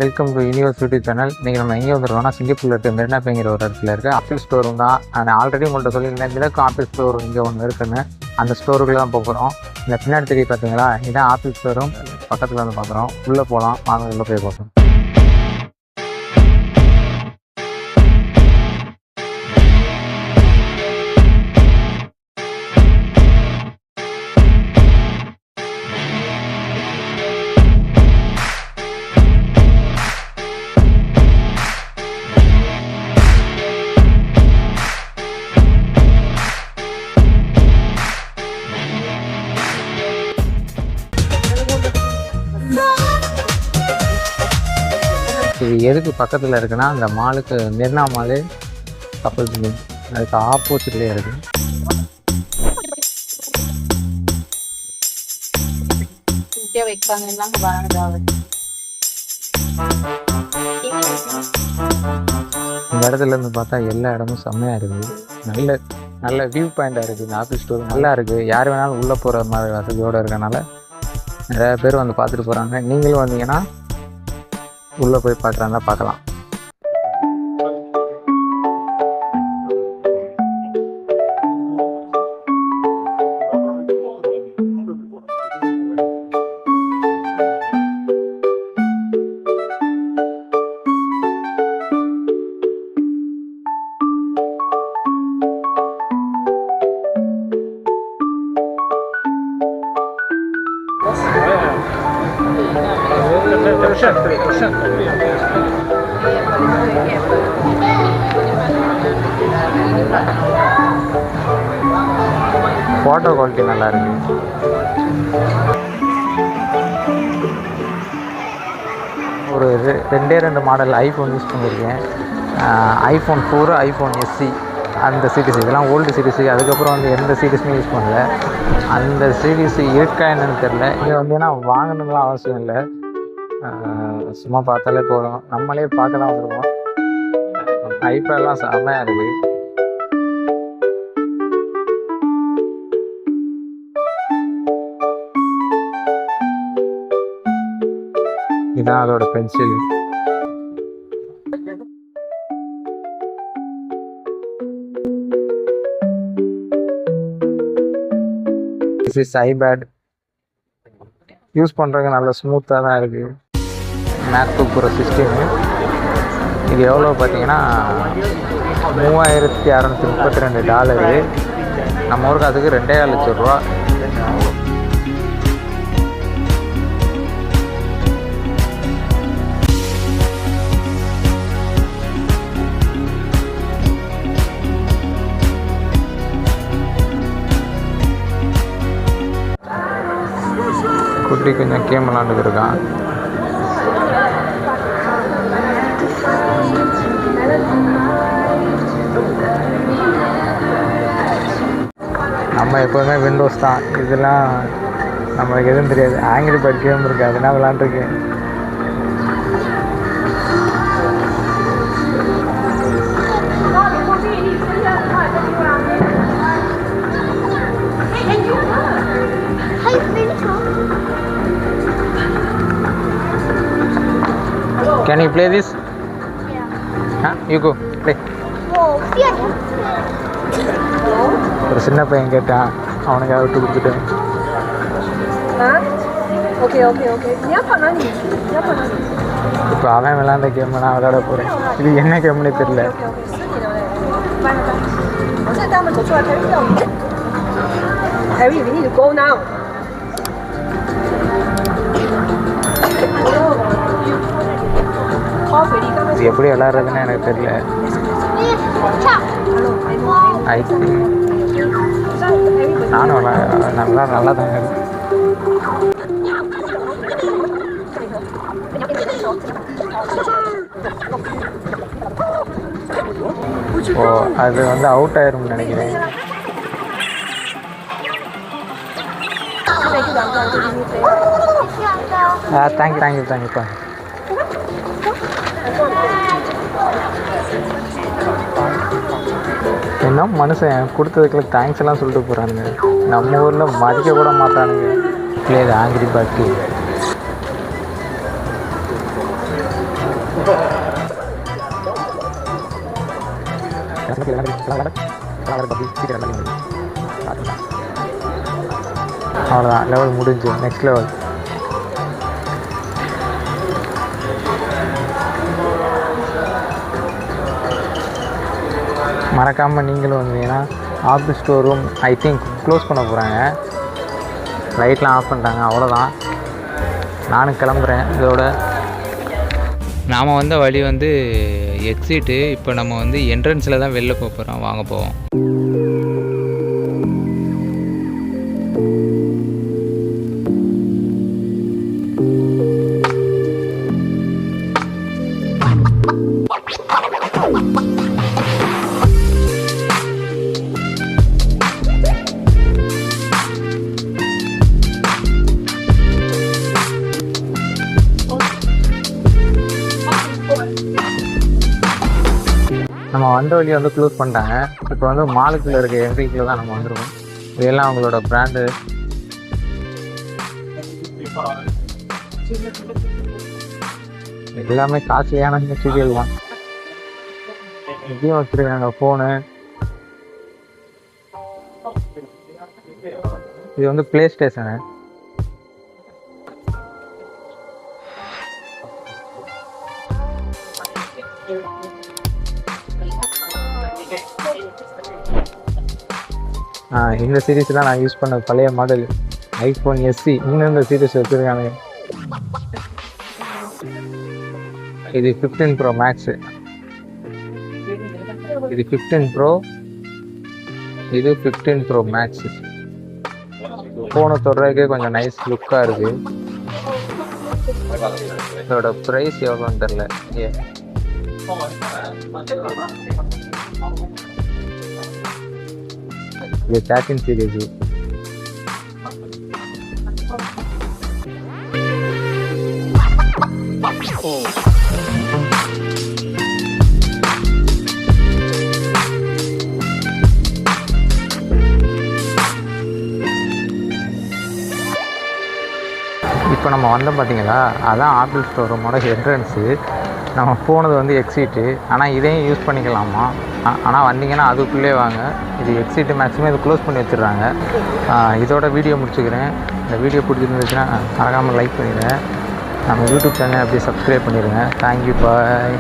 Welcome to universe YouTube channel. இன்றைக்கி நம்ம எங்கே வந்துருக்கோம்னா சிங்கப்பூரில் இருக்க மெரினா பேங்கிற ஒரு இடத்துல இருக்குது ஆப்பிள் ஸ்டோரும் தான். நான் ஆல்ரெடி உங்கள்கிட்ட சொல்லியிருந்தேன் மிளகு ஆப்பிள் ஸ்டோர் இங்கே ஒன்று இருக்குன்னு. அந்த ஸ்டோருக்குள்ளே தான் போகிறோம். இந்த பின்னாடி தெரிய பார்த்தீங்களா, இதான் ஆப்பிள் ஸ்டோரும். பக்கத்தில் வந்து பார்க்குறோம். உள்ளே போகலாம், வாங்க உள்ளே போய் பார்ப்போம். இது எதுக்கு பக்கத்தில் இருக்குன்னா, அந்த மாலுக்கு மெரினா மாலு கப்பல் அதுக்கு ஆப்போசிட்லேயே இருக்குது. இந்த இடத்துல இருந்து பார்த்தா எல்லா இடமும் செம்மையாக இருக்குது. நல்ல வியூ பாயிண்டாக இருக்குது. இந்த ஆப்பிள் ஸ்டோர் நல்லா இருக்குது. யார் வேணாலும் உள்ளே போகிற மாதிரி வசதியோடு இருக்கனால நிறையா பேர் வந்து பார்த்துட்டு போகிறாங்க. நீங்களும் வந்தீங்கன்னா உள்ளே போய் பார்க்குறாங்க, பார்க்கலாம். ஃபோட்டோ குவாலிட்டி நல்லா இருக்கு. ஒரு ரெண்டு மாடல் ஐஃபோன் யூஸ் பண்ணியிருக்கேன். ஐஃபோன் 4, ஐஃபோன் SE அந்த சீரீஸ். இதெல்லாம் ஓல்டு சீரீஸு. அதுக்கப்புறம் வந்து எந்த சீரீஸுமே யூஸ் பண்ணல. அந்த சீரீஸ் இருக்கா என்னன்னு தெரில. இங்கே வந்தீங்கன்னா வாங்கணுங்களாம் அவசியம் இல்லை, சும்மா பார்த்தாலே போதும். நம்மளே பார்க்க தான் வந்துருவோம். ஐபேட்லாம் செம்மையாக இருக்குது. இதுதான் அதோட pencil. This is iPad. Use பண்ணுறதுக்கு நல்ல ஸ்மூத்தாக தான் இருக்குது. MacBook bro 16. இது எவ்வளோ பார்த்தீங்கன்னா $3632. நம்ம ஊருக்கு அதுக்கு 2,5 லட்சம் ரூபா. குட்டி கொஞ்சம் கேம் விளாண்டுக்கு இருக்கான். நம்ம எப்போதுமே விண்டோஸ் தான். இதெல்லாம் நம்மளுக்கு எதுவும் தெரியாது. ஆங்கிரி பேர்ட் கேம் இருக்குது, அதெல்லாம் விளாண்டுருக்கேன். Can you play this? Yeah. Huh? You go play. Oh, yeah. ஒரு சின்ன பையன் கேட்டான், அவனுக்காக விட்டு கொடுத்துட்டேன். இப்போ அவன் விளாண்ட கேம் நான் விளையாட போகிறேன். இது என்ன கேம்னே தெரியல. Harry, we need to go now. இது எப்படி விளாட்றதுன்னு எனக்கு தெரியல. ஐ திங்க் நானும் நல்லா தாங்க இருக்கு. ஓ, அது வந்து அவுட் ஆயிரும்னு நினைக்கிறேன். தேங்க்யூப்பா. என்ன மனுஷன் கொடுத்ததுக்குள்ள தேங்க்ஸ் எல்லாம் சொல்லிட்டு போகிறானுங்க. நம்ம ஊரில் மதிக்க கூட மாட்டானுங்க. Play Angry Bird. அவ்வளோதான், லெவல் முடிஞ்சு. Next level. மறக்காமல் நீங்களும் வந்தீங்கன்னா office store room I think close பண்ண போகிறாங்க. லைட்லாம் ஆஃப் பண்ணிட்டாங்க. அவ்வளோதான், நானும் கிளம்புறேன். இதோட நாம் வந்த வழி வந்து எக்ஸிட்டு. இப்போ நம்ம வந்து என்ட்ரன்ஸில் தான் வெளில போகிறோம். வாங்க போவோம். நம்ம வந்த வழியை வந்து க்ளோஸ் பண்ணிட்டாங்க. இப்போ வந்து மாலுக்குள்ளே இருக்க என்ட்ரிக்குள்ளே தான் நம்ம வந்துருக்கோம். இதெல்லாம் அவங்களோட பிராண்டு. எல்லாமே காஸ்ட்லியான மெட்டீரியல் தான். இதையும் வச்சுருக்காங்க ஃபோனு. இது வந்து ப்ளே ஸ்டேஷனு. இந்த சீரீஸ் தான் நான் யூஸ் பண்ண பழைய மாடல் ஐஃபோன் எஸ்சி. இன்னும் இந்த சீரீஸ் வச்சுருக்காங்க. இது 15 Pro Max. இது 15 Pro. இது 15 Pro Max. ஃபோனை தொடுறதுக்கே கொஞ்சம் நைஸ் லுக்காக இருக்குது. இதோட ப்ரைஸ் எவ்வளோன்னு தெரில. இது 13 சீரீஸ். இப்போ நம்ம வந்தோம் பார்த்தீங்களா, அதான் ஆப்பிள் ஸ்டோர் ரூமோட என்ட்ரன்ஸு. நம்ம போனது வந்து எக்ஸிட்டு. ஆனால் இதையும் யூஸ் பண்ணிக்கலாமா? ஆனால் வந்தீங்கன்னா அதுக்குள்ளே வாங்க. இது எக்ஸிட்டு, மேக்ஸிமம் இது க்ளோஸ் பண்ணி வச்சுடுறாங்க. இதோட வீடியோ முடிச்சுக்கிறேன். இந்த வீடியோ பிடிச்சிருந்துச்சுன்னா மறக்காமல் லைக் பண்ணிடுங்க. நம்ம யூடியூப் சேனலை அப்படியே சப்ஸ்கிரைப் பண்ணிடுங்க. தேங்க்யூ, பாய்.